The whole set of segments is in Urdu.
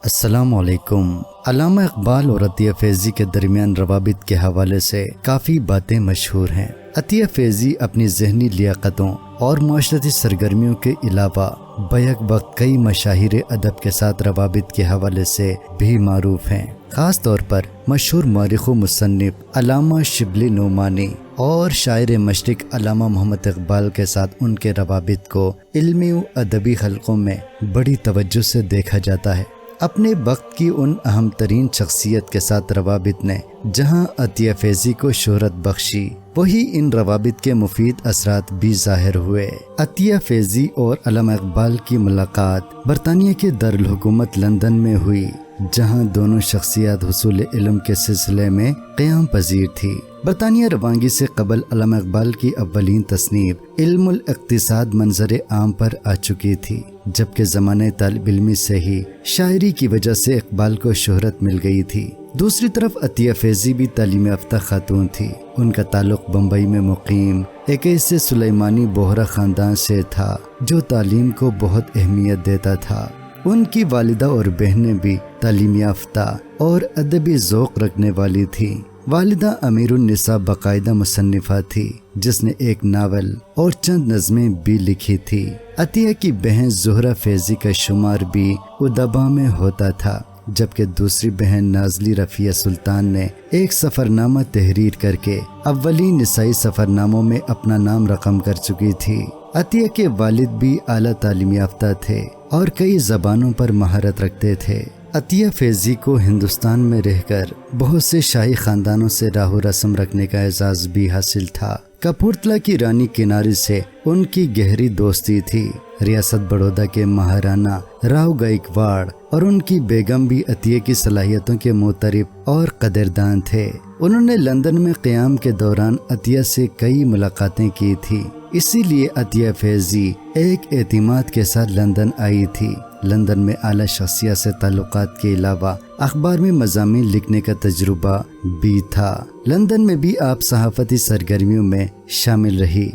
السلام علیکم۔ علامہ اقبال اور عطیہ فیضی کے درمیان روابط کے حوالے سے کافی باتیں مشہور ہیں۔ عطیہ فیضی اپنی ذہنی لیاقتوں اور معاشرتی سرگرمیوں کے علاوہ بیک وقت کئی مشاہیر ادب کے ساتھ روابط کے حوالے سے بھی معروف ہیں۔ خاص طور پر مشہور مورخ و مصنف علامہ شبلی نعمانی اور شاعر مشرق علامہ محمد اقبال کے ساتھ ان کے روابط کو علمی و ادبی حلقوں میں بڑی توجہ سے دیکھا جاتا ہے۔ اپنے وقت کی ان اہم ترین شخصیت کے ساتھ روابط نے جہاں عطیہ فیضی کو شہرت بخشی، وہی ان روابط کے مفید اثرات بھی ظاہر ہوئے۔ عطیہ فیضی اور علامہ اقبال کی ملاقات برطانیہ کے دارالحکومت لندن میں ہوئی، جہاں دونوں شخصیات حصول علم کے سلسلے میں قیام پذیر تھی۔ برطانیہ روانگی سے قبل علامہ اقبال کی اولین تصنیف علم الاقتصاد منظر عام پر آ چکی تھی، جبکہ زمانہ طالب علمی سے ہی شاعری کی وجہ سے اقبال کو شہرت مل گئی تھی۔ دوسری طرف عطیہ فیضی بھی تعلیم یافتہ خاتون تھی۔ ان کا تعلق بمبئی میں مقیم ایک ایسے سلیمانی بوہرا خاندان سے تھا جو تعلیم کو بہت اہمیت دیتا تھا۔ ان کی والدہ اور بہنیں بھی تعلیم یافتہ اور ادبی ذوق رکھنے والی تھیں۔ والدہ امیر النساء باقاعدہ مصنفہ تھی، جس نے ایک ناول اور چند نظمیں بھی لکھی تھی۔ عطیہ کی بہن زہرہ فیضی کا شمار بھی ادبا میں ہوتا تھا، جبکہ دوسری بہن نازلی رفیہ سلطان نے ایک سفرنامہ تحریر کر کے اولین نسائی سفرناموں میں اپنا نام رقم کر چکی تھی۔ عطیہ کے والد بھی اعلیٰ تعلیم یافتہ تھے اور کئی زبانوں پر مہارت رکھتے تھے۔ عطیہ فیضی کو ہندوستان میں رہ کر بہت سے شاہی خاندانوں سے راہ و رسم رکھنے کا اعزاز بھی حاصل تھا۔ کپورتھلا کی رانی کناری سے ان کی گہری دوستی تھی۔ ریاست بڑودہ کے مہارانا راؤ گائیکواڑ اور ان کی بیگم بھی عطیہ کی صلاحیتوں کے معترف اور قدردان تھے۔ انہوں نے لندن میں قیام کے دوران عطیہ سے کئی ملاقاتیں کی تھی، اسی لیے عطیہ فیضی ایک اعتماد کے ساتھ لندن آئی تھی۔ لندن میں اعلیٰ شخصیت سے تعلقات کے علاوہ اخبار میں مضامین لکھنے کا تجربہ بھی تھا۔ لندن میں بھی آپ صحافتی سرگرمیوں میں شامل رہی۔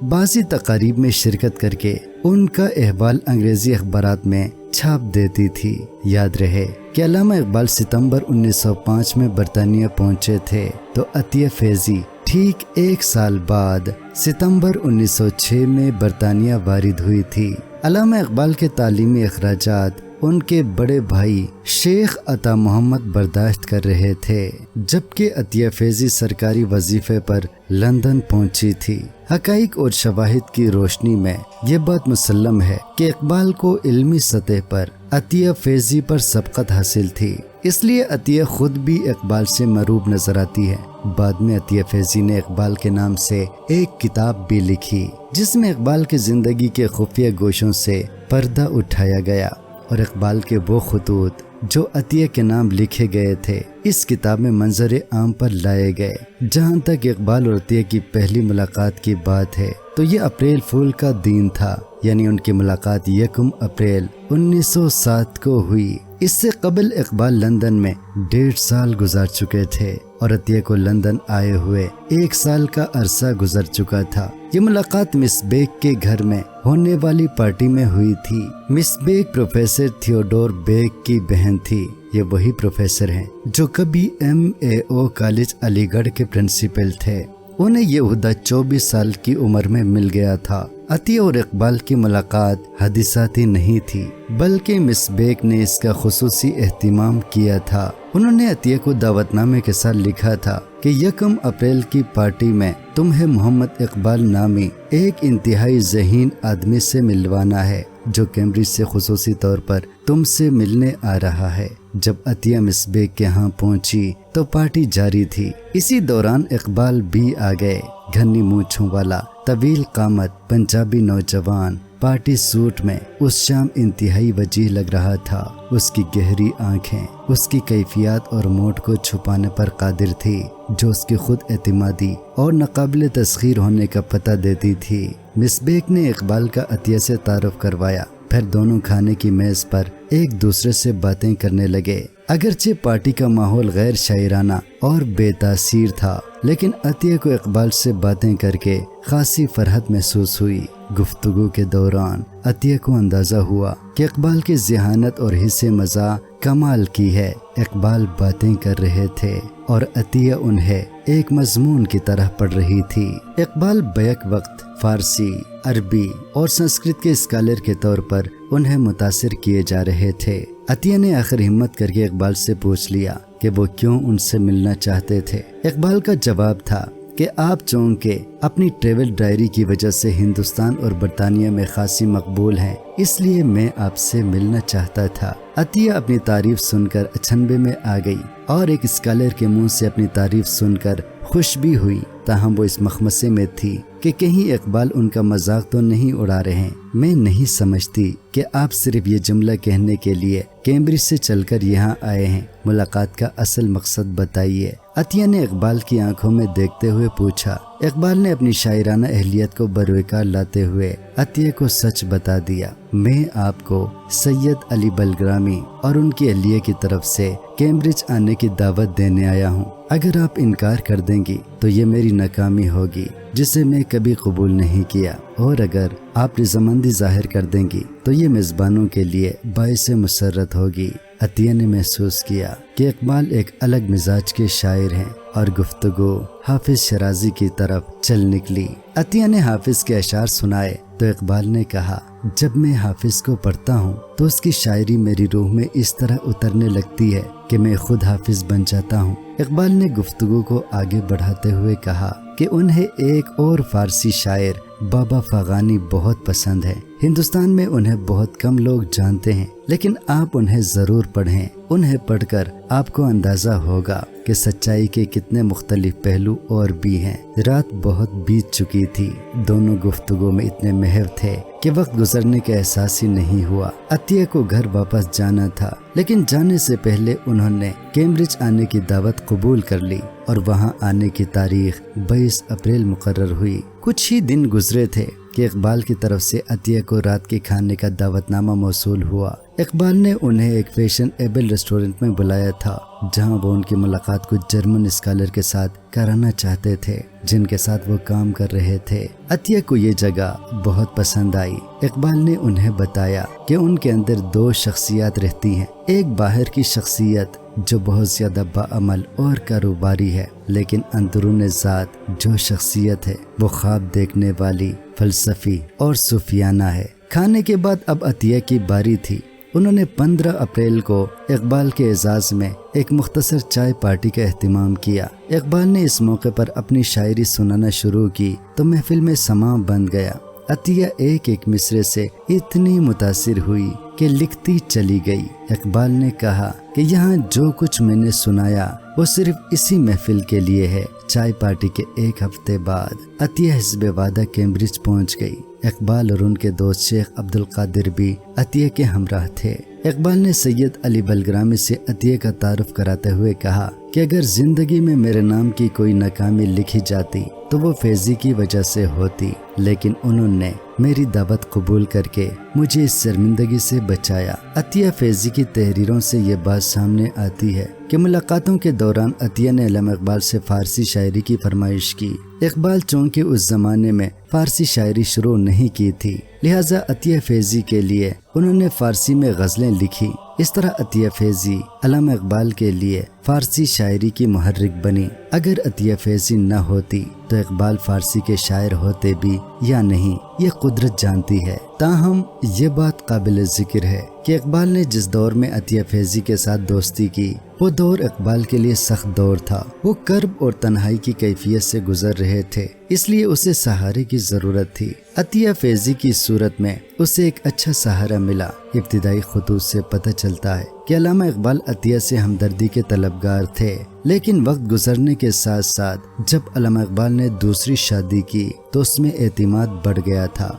بعضی تقاریب میں شرکت کر کے ان کا احوال انگریزی اخبارات میں چھاپ دیتی تھی۔ یاد رہے کہ علامہ اقبال ستمبر 1905 میں برطانیہ پہنچے تھے تو عطیہ فیضی ٹھیک ایک سال بعد ستمبر 1906 میں برطانیہ وارد ہوئی تھی۔ علامہ اقبال کے تعلیمی اخراجات ان کے بڑے بھائی شیخ عطا محمد برداشت کر رہے تھے، جبکہ عطیہ فیضی سرکاری وظیفے پر لندن پہنچی تھی۔ حقائق اور شواہد کی روشنی میں یہ بات مسلم ہے کہ اقبال کو علمی سطح پر عطیہ فیضی پر سبقت حاصل تھی، اس لیے عطیہ خود بھی اقبال سے مروب نظر آتی ہے۔ بعد میں عطیہ فیضی نے اقبال کے نام سے ایک کتاب بھی لکھی، جس میں اقبال کی زندگی کے خفیہ گوشوں سے پردہ اٹھایا گیا اور اقبال کے وہ خطوط جو عطیہ کے نام لکھے گئے تھے اس کتاب میں منظر عام پر لائے گئے۔ جہاں تک اقبال اور عطیہ کی پہلی ملاقات کی بات ہے تو یہ اپریل فول کا دن تھا، یعنی ان کی ملاقات 1 اپریل 1907 کو ہوئی۔ اس سے قبل اقبال لندن میں 1.5 سال گزار چکے تھے اور عطیہ کو لندن آئے ہوئے 1 سال کا عرصہ گزر چکا تھا۔ یہ ملاقات مس بیگ کے گھر میں ہونے والی پارٹی میں ہوئی تھی۔ مس بیگ پروفیسر تھیوڈور بیگ کی بہن تھی۔ یہ وہی پروفیسر ہیں جو کبھی MAO کالج علی گڑھ کے پرنسپل تھے۔ انہیں یہ عہدہ 24 سال کی عمر میں مل گیا تھا۔ عطیہ اور اقبال کی ملاقات حادثاتی نہیں تھی، بلکہ مس بیگ نے اس کا خصوصی اہتمام کیا تھا۔ انہوں نے عطیہ کو دعوت نامے کے ساتھ لکھا تھا کہ 1 اپریل کی پارٹی میں تمہیں محمد اقبال نامی ایک انتہائی ذہین آدمی سے ملوانا ہے جو کیمبرج سے خصوصی طور پر تم سے ملنے آ رہا ہے۔ جب عطیہ مس بیگ کے ہاں پہنچی تو پارٹی جاری تھی۔ اسی دوران اقبال بھی آ گئے۔ گھنی مونچھوں والا طویل قامت پنجابی نوجوان پارٹی سوٹ میں اس شام انتہائی وجیح لگ رہا تھا۔ اس کی گہری آنکھیں اس کی کیفیات اور موڈ کو چھپانے پر قادر تھی، جو اس کی خود اعتمادی اور ناقابل تسخیر ہونے کا پتہ دیتی تھی۔ مس بیگ نے اقبال کا عطیہ سے تعارف کروایا، پھر دونوں کھانے کی میز پر ایک دوسرے سے باتیں کرنے لگے۔ اگرچہ پارٹی کا ماحول غیر شاعرانہ اور بے تاثیر تھا، لیکن عطیہ کو اقبال سے باتیں کر کے خاصی فرحت محسوس ہوئی۔ گفتگو کے دوران عطیہ کو اندازہ ہوا کہ اقبال کی ذہانت اور حصے مزاح کمال کی ہے۔ اقبال باتیں کر رہے تھے اور عطیہ انہیں ایک مضمون کی طرح پڑھ رہی تھی۔ اقبال بیک وقت فارسی، عربی اور سنسکرت کے اسکالر کے طور پر انہیں متاثر کیے جا رہے تھے۔ عطیہ نے آخر ہمت کر کے اقبال سے پوچھ لیا کہ وہ کیوں ان سے ملنا چاہتے تھے۔ اقبال کا جواب تھا کہ آپ چونکہ اپنی ٹریول ڈائری کی وجہ سے ہندوستان اور برطانیہ میں خاصی مقبول ہیں، اس لیے میں آپ سے ملنا چاہتا تھا۔ عطیہ اپنی تعریف سن کر اچنبے میں آ گئی اور ایک اسکالر کے منہ سے اپنی تعریف سن کر خوش بھی ہوئی، تاہم وہ اس مخمصے میں تھی کہ کہیں اقبال ان کا مذاق تو نہیں اڑا رہے ہیں۔ میں نہیں سمجھتی کہ آپ صرف یہ جملہ کہنے کے لیے کیمبرج سے چل کر یہاں آئے ہیں، ملاقات کا اصل مقصد بتائیے۔ عطیہ نے اقبال کی آنکھوں میں دیکھتے ہوئے پوچھا۔ اقبال نے اپنی شاعرانہ اہلیت کو بروکار لاتے ہوئے عطیہ کو سچ بتا دیا۔ میں آپ کو سید علی بلگرامی اور ان کی اہلیہ کی طرف سے کیمبرج آنے کی دعوت دینے آیا ہوں۔ اگر آپ انکار کر دیں گی تو یہ میری ناکامی ہوگی جسے میں کبھی قبول نہیں کیا، اور اگر آپ رضامندی ظاہر کر دیں گی تو یہ میزبانوں کے لیے باعث مسرت ہوگی۔ عطیہ نے محسوس کیا کہ اقبال ایک الگ مزاج کے شاعر ہیں اور گفتگو حافظ شیرازی کی طرف چل نکلی۔ عطیہ نے حافظ کے اشعار سنائے تو اقبال نے کہا، جب میں حافظ کو پڑھتا ہوں تو اس کی شاعری میری روح میں اس طرح اترنے لگتی ہے کہ میں خود حافظ بن جاتا ہوں۔ اقبال نے گفتگو کو آگے بڑھاتے ہوئے کہا کہ انہیں ایک اور فارسی شاعر بابا فغانی بہت پسند ہے۔ ہندوستان میں انہیں بہت کم لوگ جانتے ہیں، لیکن آپ انہیں ضرور پڑھیں۔ انہیں پڑھ کر آپ کو اندازہ ہوگا کہ سچائی کے کتنے مختلف پہلو اور بھی ہیں۔ رات بہت بیت چکی تھی، دونوں گفتگو میں اتنے محو تھے کہ وقت گزرنے کا احساس ہی نہیں ہوا۔ عطیہ کو گھر واپس جانا تھا، لیکن جانے سے پہلے انہوں نے کیمبرج آنے کی دعوت قبول کر لی اور وہاں آنے کی تاریخ 22 اپریل مقرر ہوئی۔ کچھ ہی دن گزرے تھے کہ اقبال کی طرف سے عطیہ کو رات کے کھانے کا دعوت نامہ موصول ہوا۔ اقبال نے انہیں ایک فیشن ایبل ریسٹورنٹ میں بلایا تھا، جہاں وہ ان کی ملاقات کچھ جرمن اسکالر کے ساتھ کرانا چاہتے تھے جن کے ساتھ وہ کام کر رہے تھے۔ عطیہ کو یہ جگہ بہت پسند آئی۔ اقبال نے انہیں بتایا کہ ان کے اندر 2 شخصیات رہتی ہیں، ایک باہر کی شخصیت جو بہت زیادہ باعمل اور کاروباری ہے، لیکن اندرون ذات جو شخصیت ہے وہ خواب دیکھنے والی، فلسفی اور صوفیانہ ہے۔ کھانے کے بعد اب عطیہ کی باری تھی۔ انہوں نے 15 اپریل کو اقبال کے اعزاز میں ایک مختصر چائے پارٹی کا اہتمام کیا۔ اقبال نے اس موقع پر اپنی شاعری سنانا شروع کی تو محفل میں سماں بن گیا۔ عطیہ ایک ایک مصرے سے اتنی متاثر ہوئی کہ لکھتی چلی گئی۔ اقبال نے کہا کہ یہاں جو کچھ میں نے سنایا وہ صرف اسی محفل کے لیے ہے۔ چائے پارٹی کے 1 ہفتے بعد عطیہ حزب وعدہ کیمبرج پہنچ گئی۔ اقبال اور ان کے دوست شیخ عبد القادر بھی عطیہ کے ہمراہ تھے۔ اقبال نے سید علی بلگرامی سے عطیہ کا تعارف کراتے ہوئے کہا کہ اگر زندگی میں میرے نام کی کوئی ناکامی لکھی جاتی تو وہ فیضی کی وجہ سے ہوتی، لیکن انہوں نے میری دعوت قبول کر کے مجھے اس شرمندگی سے بچایا۔ عطیہ فیضی کی تحریروں سے یہ بات سامنے آتی ہے کہ ملاقاتوں کے دوران عطیہ نے علامہ اقبال سے فارسی شاعری کی فرمائش کی۔ اقبال چونکہ اس زمانے میں فارسی شاعری شروع نہیں کی تھی، لہٰذا عطیہ فیضی کے لیے انہوں نے فارسی میں غزلیں لکھی۔ اس طرح عطیہ فیضی علامہ اقبال کے لیے فارسی شاعری کی محرک بنی۔ اگر عطیہ فیضی نہ ہوتی تو اقبال فارسی کے شاعر ہوتے بھی یا نہیں، یہ قدرت جانتی ہے۔ تاہم یہ بات قابل ذکر ہے کہ اقبال نے جس دور میں عطیہ فیضی کے ساتھ دوستی کی وہ دور اقبال کے لیے سخت دور تھا۔ وہ کرب اور تنہائی کی کیفیت سے گزر رہے تھے، اس لیے اسے سہارے کی ضرورت تھی۔ عطیہ فیضی کی صورت میں اسے ایک اچھا سہارا ملا۔ ابتدائی خطوط سے پتہ چلتا ہے کہ علامہ اقبال عطیہ سے ہمدردی کے طلبگار تھے، لیکن وقت گزرنے کے ساتھ ساتھ جب علامہ اقبال نے دوسری شادی کی تو اس میں اعتماد بڑھ گیا تھا۔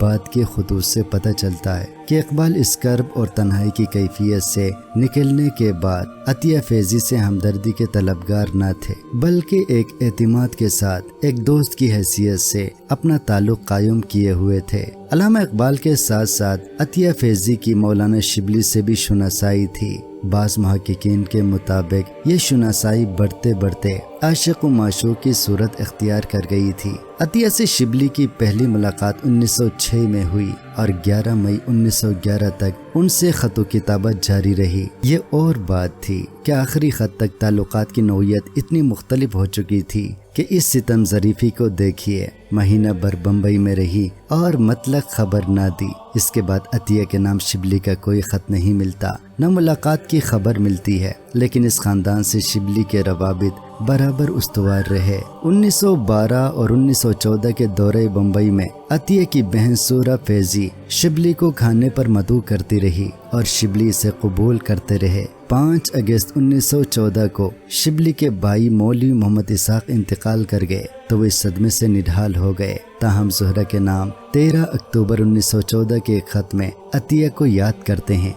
بعد کے خطوط سے پتہ چلتا ہے کہ اقبال اس کرب اور تنہائی کی کیفیت سے نکلنے کے بعد عطیہ فیضی سے ہمدردی کے طلبگار نہ تھے، بلکہ ایک اعتماد کے ساتھ ایک دوست کی حیثیت سے اپنا تعلق قائم کیے ہوئے تھے۔ علامہ اقبال کے ساتھ ساتھ عطیہ فیضی کی مولانا شبلی سے بھی شناسائی تھی۔ بعض محققین کے مطابق یہ شناسائی بڑھتے بڑھتے عاشق و معشوق کی صورت اختیار کر گئی تھی۔ عطیہ سے شبلی کی پہلی ملاقات 1906 میں ہوئی اور 11 مئی 1911 تک ان سے خط و کتابت جاری رہی۔ یہ اور بات تھی کہ آخری خط تک تعلقات کی نوعیت اتنی مختلف ہو چکی تھی کہ اس ستم ظریفی کو دیکھیے، مہینہ بھر بمبئی میں رہی اور مطلق خبر نہ دی۔ اس کے بعد عطیہ کے نام شبلی کا کوئی خط نہیں ملتا، نہ ملاقات کی خبر ملتی ہے، لیکن اس خاندان سے شبلی کے روابط برابر استوار رہے۔ 1912 اور 1914 کے دورے بمبئی میں عطیہ کی بہن سورہ فیضی شبلی کو کھانے پر مدعو کرتی رہی اور شبلی اسے قبول کرتے رہے۔ 5 اگست 1914 کو شبلی کے بھائی مولوی محمد اسحاق انتقال کر گئے تو وہ اس صدمے سے نڈھال ہو گئے۔ تاہم زہرہ کے نام 13 اکتوبر 1914 کے ایک خط میں عطیہ کو یاد کرتے ہیں،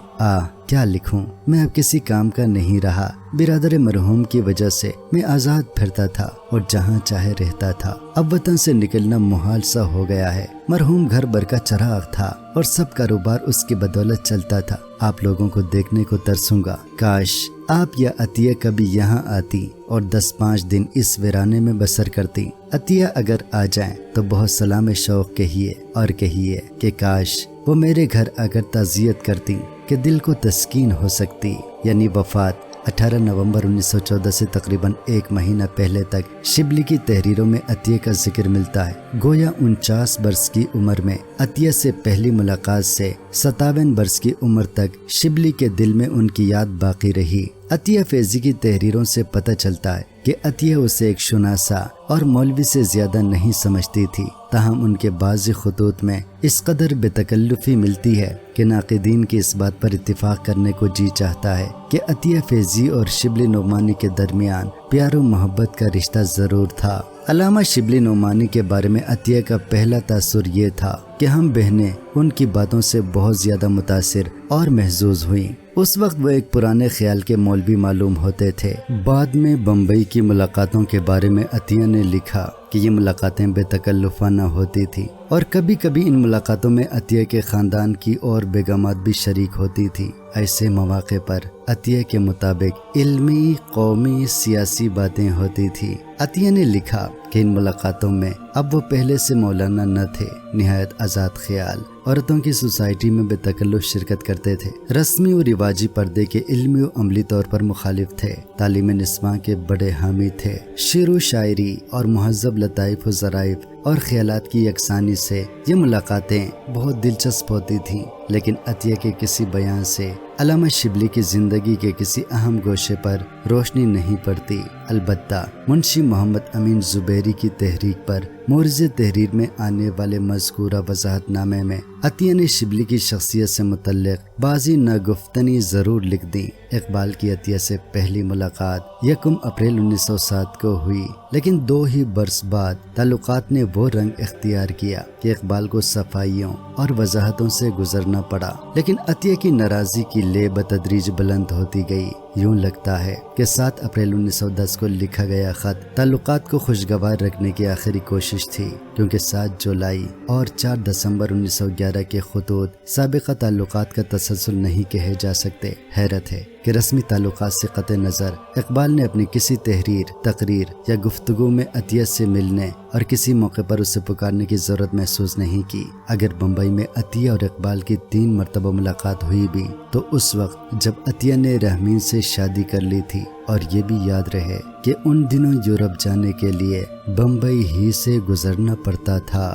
کیا لکھوں، میں اب کسی کام کا نہیں رہا، برادر مرحوم کی وجہ سے میں آزاد پھرتا تھا اور جہاں چاہے رہتا تھا، اب وطن سے نکلنا محال سا ہو گیا ہے۔ مرحوم گھر بھر کا چراغ تھا اور سب کاروبار اس کی بدولت چلتا تھا۔ آپ لوگوں کو دیکھنے کو ترسوں گا، کاش آپ یا عطیہ کبھی یہاں آتی اور 10-5 دن اس ویرانے میں بسر کرتی۔ عطیہ اگر آ جائیں تو بہت سلام شوق کہیے اور کہیے کہ کاش وہ میرے گھر آ کر تعزیت کرتی کہ دل کو تسکین ہو سکتی۔ یعنی وفات 18 نومبر 1914 سے تقریباً 1 مہینہ پہلے تک شبلی کی تحریروں میں عطیہ کا ذکر ملتا ہے۔ گویا 49 برس کی عمر میں عطیہ سے پہلی ملاقات سے 57 برس کی عمر تک شبلی کے دل میں ان کی یاد باقی رہی۔ عطیہ فیضی کی تحریروں سے پتہ چلتا ہے کہ عطیہ اسے ایک شناسا اور مولوی سے زیادہ نہیں سمجھتی تھی، تاہم ان کے بعض خطوط میں اس قدر بے تکلفی ملتی ہے کہ ناقدین کی اس بات پر اتفاق کرنے کو جی چاہتا ہے کہ عطیہ فیضی اور شبلی نعمانی کے درمیان پیار و محبت کا رشتہ ضرور تھا۔ علامہ شبلی نعمانی کے بارے میں عطیہ کا پہلا تاثر یہ تھا کہ ہم بہنیں ان کی باتوں سے بہت زیادہ متاثر اور محظوظ ہوئیں۔ اس وقت وہ ایک پرانے خیال کے مولوی معلوم ہوتے تھے۔ بعد میں بمبئی کی ملاقاتوں کے بارے میں عطیہ نے لکھا کہ یہ ملاقاتیں بے تکلفانہ ہوتی تھی اور کبھی کبھی ان ملاقاتوں میں عطیہ کے خاندان کی اور بیگمات بھی شریک ہوتی تھی۔ ایسے مواقع پر عطیہ کے مطابق علمی، قومی، سیاسی باتیں ہوتی تھی۔ عطیہ نے لکھا کہ ان ملاقاتوں میں اب وہ پہلے سے مولانا نہ تھے، نہایت آزاد خیال، عورتوں کی سوسائٹی میں بے تکلف شرکت کرتے تھے، رسمی و رواجی پردے کے علمی و عملی طور پر مخالف تھے، تعلیم نسواں کے بڑے حامی تھے، شعر و شاعری اور مہذب لطائف و ظرائف اور خیالات کی یکسانی سے یہ ملاقاتیں بہت دلچسپ ہوتی تھیں۔ لیکن عطیہ کے کسی بیان سے علامہ شبلی کی زندگی کے کسی اہم گوشے پر روشنی نہیں پڑتی۔ البتہ منشی محمد امین زبیری کی تحریک پر مورز تحریر میں آنے والے مذکورہ وضاحت نامے میں عطیہ نے شبلی کی شخصیت سے متعلق بعضی ناگفتنی ضرور لکھ دی۔ اقبال کی عطیہ سے پہلی ملاقات 1 اپریل 1907 کو ہوئی، لیکن 2 ہی برس بعد تعلقات نے وہ رنگ اختیار کیا کہ اقبال کو صفائیوں اور وضاحتوں سے گزرنا پڑا، لیکن عطیہ کی ناراضی کی لے بتدریج بلند ہوتی گئی۔ یوں لگتا ہے کہ 7 اپریل 1910 کو لکھا گیا خط تعلقات کو خوشگوار رکھنے کی آخری کوشش تھی، کیونکہ 7 جولائی اور 4 دسمبر 1911 کے خطوط سابقہ تعلقات کا تسلسل نہیں کہے جا سکتے۔ حیرت ہے کہ رسمی تعلقات سے قطع نظر اقبال نے اپنی کسی تحریر، تقریر یا گفتگو میں عطیہ سے ملنے اور کسی موقع پر اسے پکارنے کی ضرورت محسوس نہیں کی۔ اگر بمبئی میں عطیہ اور اقبال کی 3 مرتبہ ملاقات ہوئی بھی تو اس وقت جب عطیہ نے رحمین سے شادی کر لی تھی، اور یہ بھی یاد رہے کہ ان دنوں یورپ جانے کے لیے بمبئی ہی سے گزرنا پڑتا تھا۔